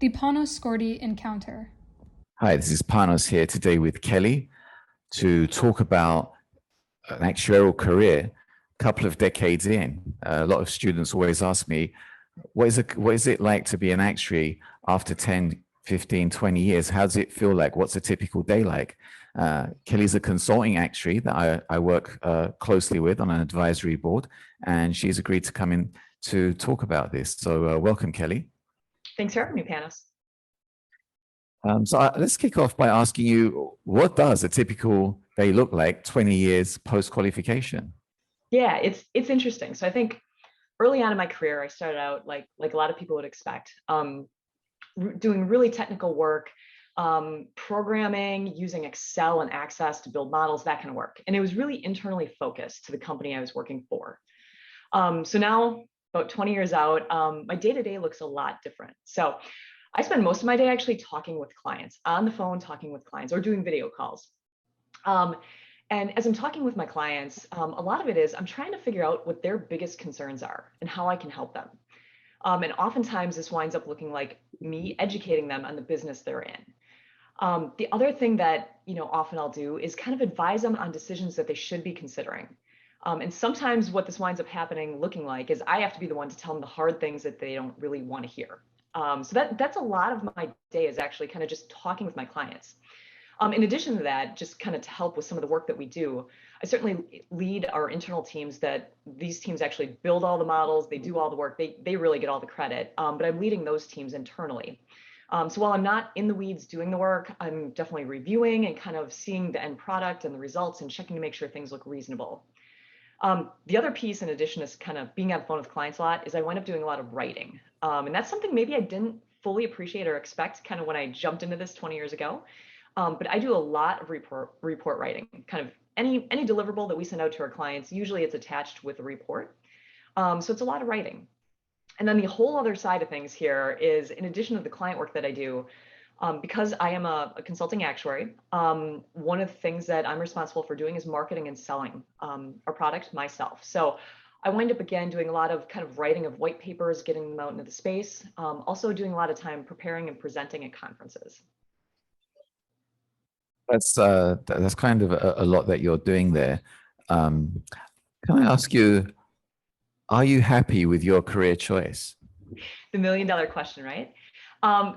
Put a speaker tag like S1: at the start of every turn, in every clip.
S1: The Panos Skordi Encounter.
S2: Hi, this is Panos here today with Kelly to talk about an actuarial career a couple of decades in. A lot of students always ask me, what is it like to be an actuary after 10, 15, 20 years? How does it feel like? What's a typical day like? Kelly's a consulting actuary that I work closely with on an advisory board, and she's agreed to come in to talk about this. So welcome, Kelly.
S3: Thanks for having me, Panos.
S2: Let's kick off by asking you, what does a typical day look like 20 years post-qualification?
S3: Yeah, it's interesting. So I think early on in my career, I started out like a lot of people would expect, doing really technical work, programming, using Excel and Access to build models, that kind of work. And it was really internally focused to the company I was working for. So now, about 20 years out, my day-to-day looks a lot different. So I spend most of my day actually talking with clients, on the phone talking with clients, or doing video calls. And as I'm talking with my clients, a lot of it is I'm trying to figure out what their biggest concerns are and how I can help them. And oftentimes this winds up looking like me educating them on the business they're in. The other thing that often I'll do is kind of advise them on decisions that they should be considering. And sometimes what this winds up looking like is I have to be the one to tell them the hard things that they don't really want to hear. So that's a lot of my day, is actually kind of just talking with my clients. In addition to that, just kind of to help with some of the work that we do, I certainly lead our internal teams. That these teams actually build all the models, they do all the work, they really get all the credit, but I'm leading those teams internally. So while I'm not in the weeds doing the work, I'm definitely reviewing and kind of seeing the end product and the results and checking to make sure things look reasonable. The other piece, in addition to kind of being on the phone with clients a lot, is I wind up doing a lot of writing. And that's something maybe I didn't fully appreciate or expect kind of when I jumped into this 20 years ago. But I do a lot of report writing. Kind of any deliverable that we send out to our clients, usually it's attached with a report. So it's a lot of writing. And then the whole other side of things here is, in addition to the client work that I do, because I am a consulting actuary, one of the things that I'm responsible for doing is marketing and selling our product myself. So I wind up, again, doing a lot of kind of writing of white papers, getting them out into the space, also doing a lot of time preparing and presenting at conferences.
S2: That's kind of a lot that you're doing there. Can I ask you, are you happy with your career choice?
S3: The million-dollar question, right?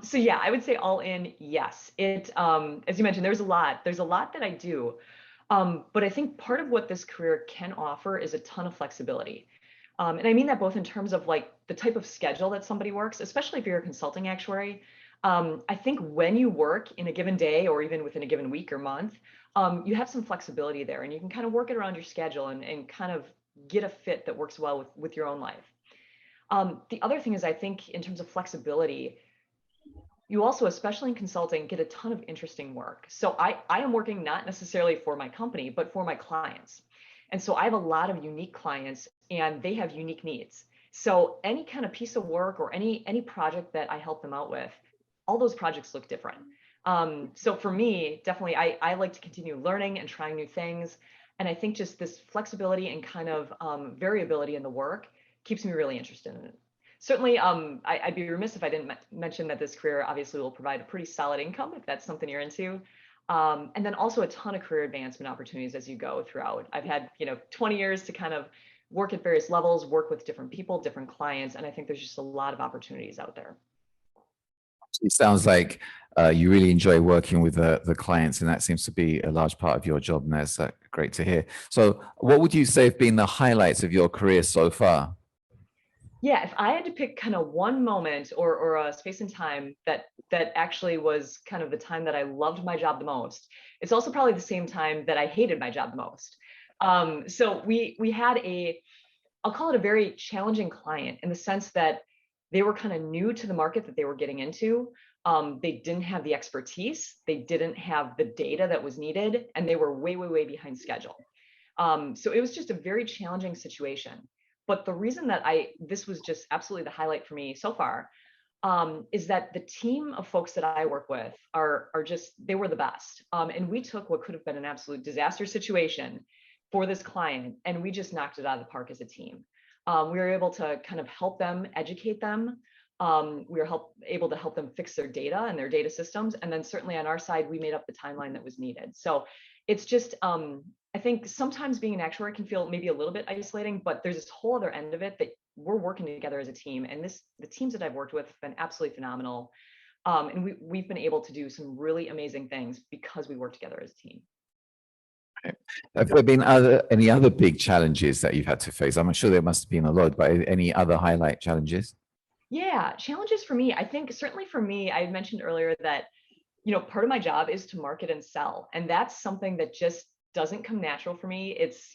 S3: So yeah, I would say all in, yes. As you mentioned, there's a lot that I do. But I think part of what this career can offer is a ton of flexibility. And I mean that both in terms of like the type of schedule that somebody works, especially if you're a consulting actuary. I think when you work in a given day or even within a given week or month, you have some flexibility there, and you can kind of work it around your schedule and kind of get a fit that works well with your own life. The other thing is, I think in terms of flexibility, you also, especially in consulting, get a ton of interesting work. So I am working not necessarily for my company, but for my clients. And so I have a lot of unique clients, and they have unique needs. So any kind of piece of work or any project that I help them out with, all those projects look different. So for me, definitely, I like to continue learning and trying new things. And I think just this flexibility and kind of variability in the work keeps me really interested in it. Certainly, I'd be remiss if I didn't mention that this career obviously will provide a pretty solid income if that's something you're into. And then also a ton of career advancement opportunities as you go throughout. I've had 20 years to kind of work at various levels, work with different people, different clients, and I think there's just a lot of opportunities out there.
S2: It sounds like you really enjoy working with the clients, and that seems to be a large part of your job, and that's great to hear. So what would you say have been the highlights of your career so far?
S3: Yeah, if I had to pick kind of one moment or a space in time that actually was kind of the time that I loved my job the most, it's also probably the same time that I hated my job the most. So we had I'll call it a very challenging client, in the sense that they were kind of new to the market that they were getting into. They didn't have the expertise, they didn't have the data that was needed, and they were way, way, way behind schedule. So it was just a very challenging situation. But the reason that this was just absolutely the highlight for me so far, is that the team of folks that I work with are just, they were the best. And we took what could have been an absolute disaster situation for this client, and we just knocked it out of the park as a team. We were able to kind of help them, educate them, We were able to help them fix their data and their data systems. And then certainly on our side, we made up the timeline that was needed. So it's just, I think sometimes being an actuary can feel maybe a little bit isolating, but there's this whole other end of it that we're working together as a team. And the teams that I've worked with have been absolutely phenomenal. And we've been able to do some really amazing things because we work together as a team.
S2: Have there been any other big challenges that you've had to face? I'm sure there must have been a lot, but any other highlight challenges?
S3: Yeah, challenges for me. I think certainly for me, I mentioned earlier that, part of my job is to market and sell. And that's something that just doesn't come natural for me. It's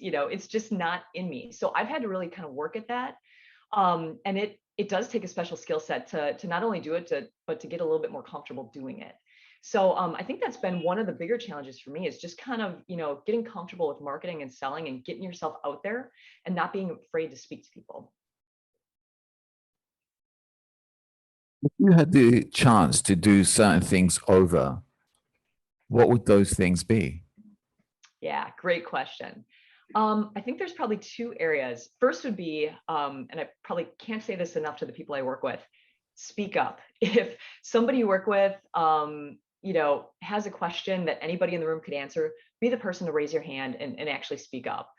S3: just not in me. So I've had to really kind of work at that. And it does take a special skill set to not only do it, but to get a little bit more comfortable doing it. So I think that's been one of the bigger challenges for me, is just kind of, getting comfortable with marketing and selling and getting yourself out there and not being afraid to speak to people.
S2: If you had the chance to do certain things over, what would those things be?
S3: Yeah, great question. I think there's probably two areas. First would be, and I probably can't say this enough to the people I work with, speak up. If somebody you work with, has a question that anybody in the room could answer, be the person to raise your hand and actually speak up.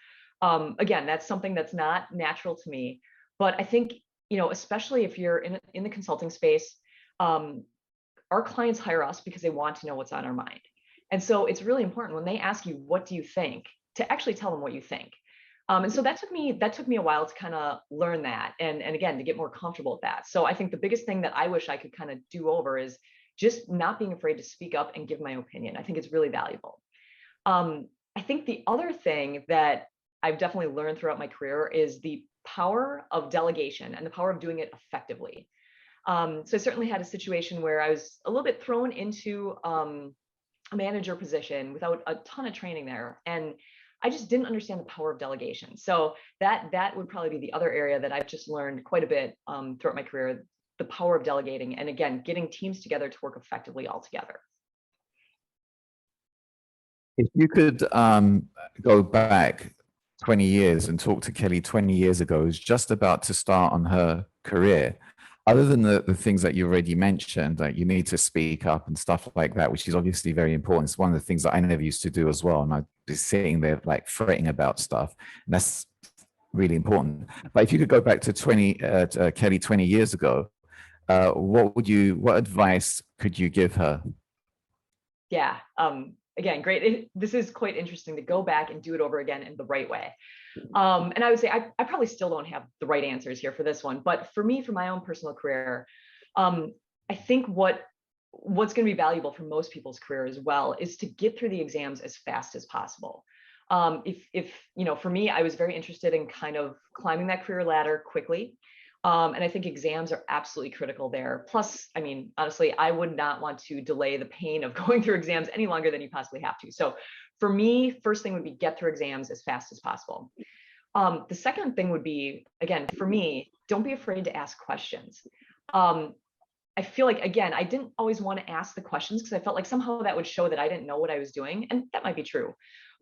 S3: Again, that's something that's not natural to me, but I think, especially if you're in the consulting space, our clients hire us because they want to know what's on our mind. And so it's really important when they ask you, what do you think, to actually tell them what you think. And so that took me a while to kind of learn that. And again, to get more comfortable with that. So I think the biggest thing that I wish I could kind of do over is just not being afraid to speak up and give my opinion. I think it's really valuable. I think the other thing that I've definitely learned throughout my career is the power of delegation and the power of doing it effectively. So I certainly had a situation where I was a little bit thrown into a manager position without a ton of training there. And I just didn't understand the power of delegation. So that would probably be the other area that I've just learned quite a bit throughout my career, the power of delegating. And again, getting teams together to work effectively all together.
S2: If you could go back 20 years and talk to Kelly 20 years ago, who's just about to start on her career, other than the things that you already mentioned, like you need to speak up and stuff like that, which is obviously very important. It's one of the things that I never used to do as well. And I'd be sitting there like fretting about stuff. And that's really important. But if you could go back to Kelly 20 years ago, what advice could you give her?
S3: Yeah. Again, great. This is quite interesting to go back and do it over again in the right way. And I would say I probably still don't have the right answers here for this one, but for me, for my own personal career, I think what's going to be valuable for most people's career as well is to get through the exams as fast as possible. If for me, I was very interested in kind of climbing that career ladder quickly. And I think exams are absolutely critical there. Plus, I mean, honestly, I would not want to delay the pain of going through exams any longer than you possibly have to. So for me, first thing would be get through exams as fast as possible. The second thing would be, again, for me, don't be afraid to ask questions. I feel like, again, I didn't always want to ask the questions because I felt like somehow that would show that I didn't know what I was doing. And that might be true.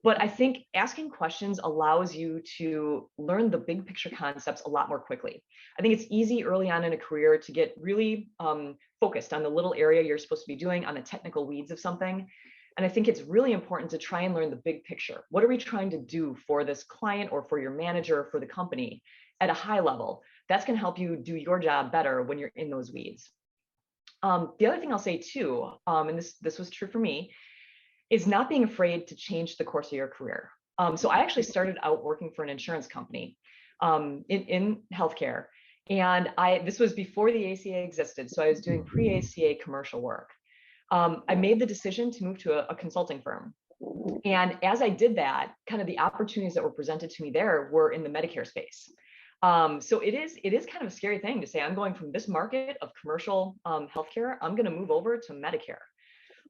S3: But I think asking questions allows you to learn the big picture concepts a lot more quickly. I think it's easy early on in a career to get really focused on the little area you're supposed to be doing, on the technical weeds of something. And I think it's really important to try and learn the big picture. What are we trying to do for this client or for your manager or for the company at a high level? That's going to help you do your job better when you're in those weeds. The other thing I'll say too, and this was true for me, is not being afraid to change the course of your career. So I actually started out working for an insurance company in healthcare. And this was before the ACA existed. So I was doing pre-ACA commercial work. I made the decision to move to a consulting firm. And as I did that, kind of the opportunities that were presented to me there were in the Medicare space. So it is kind of a scary thing to say, I'm going from this market of commercial healthcare, I'm going to move over to Medicare.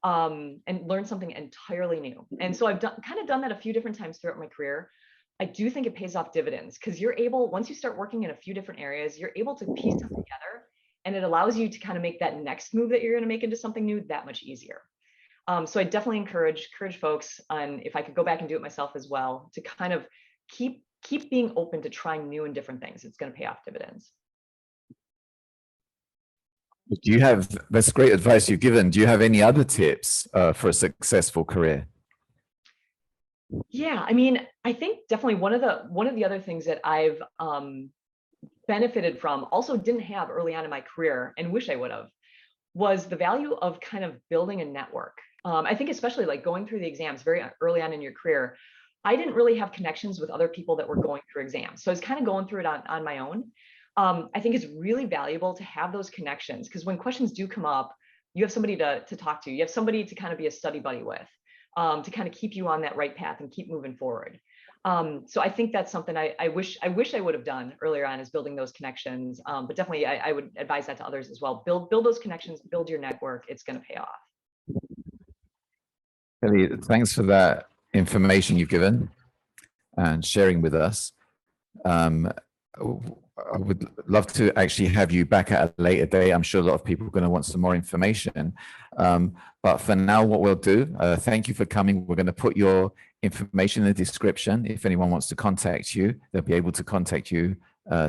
S3: And learn something entirely new. And so I've kind of done that a few different times throughout my career. I do think it pays off dividends because you're able, once you start working in a few different areas, you're able to piece them together, and it allows you to kind of make that next move that you're going to make into something new that much easier. So I definitely encourage folks, and if I could go back and do it myself as well, to kind of keep being open to trying new and different things. It's going to pay off dividends.
S2: Do you have, that's great advice you've given. Do you have any other tips for a successful career?
S3: Yeah, I mean, I think definitely one of the other things that I've benefited from, also didn't have early on in my career and wish I would have, was the value of kind of building a network. I think especially like going through the exams very early on in your career, I didn't really have connections with other people that were going through exams. So I was kind of going through it on my own. I think it's really valuable to have those connections, because when questions do come up, you have somebody to talk to. You have somebody to kind of be a study buddy with, to kind of keep you on that right path and keep moving forward. So I think that's something I wish I would have done earlier on, is building those connections. But definitely I would advise that to others as well. Build those connections, build your network. It's going to pay off.
S2: Kelly, thanks for that information you've given and sharing with us. I would love to actually have you back at a later date. I'm sure a lot of people are going to want some more information. But for now, what we'll do, thank you for coming. We're going to put your information in the description. If anyone wants to contact you, they'll be able to contact you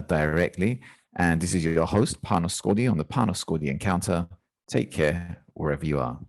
S2: directly. And this is your host, Panos Skordi, on the Panos Skordi Encounter. Take care wherever you are.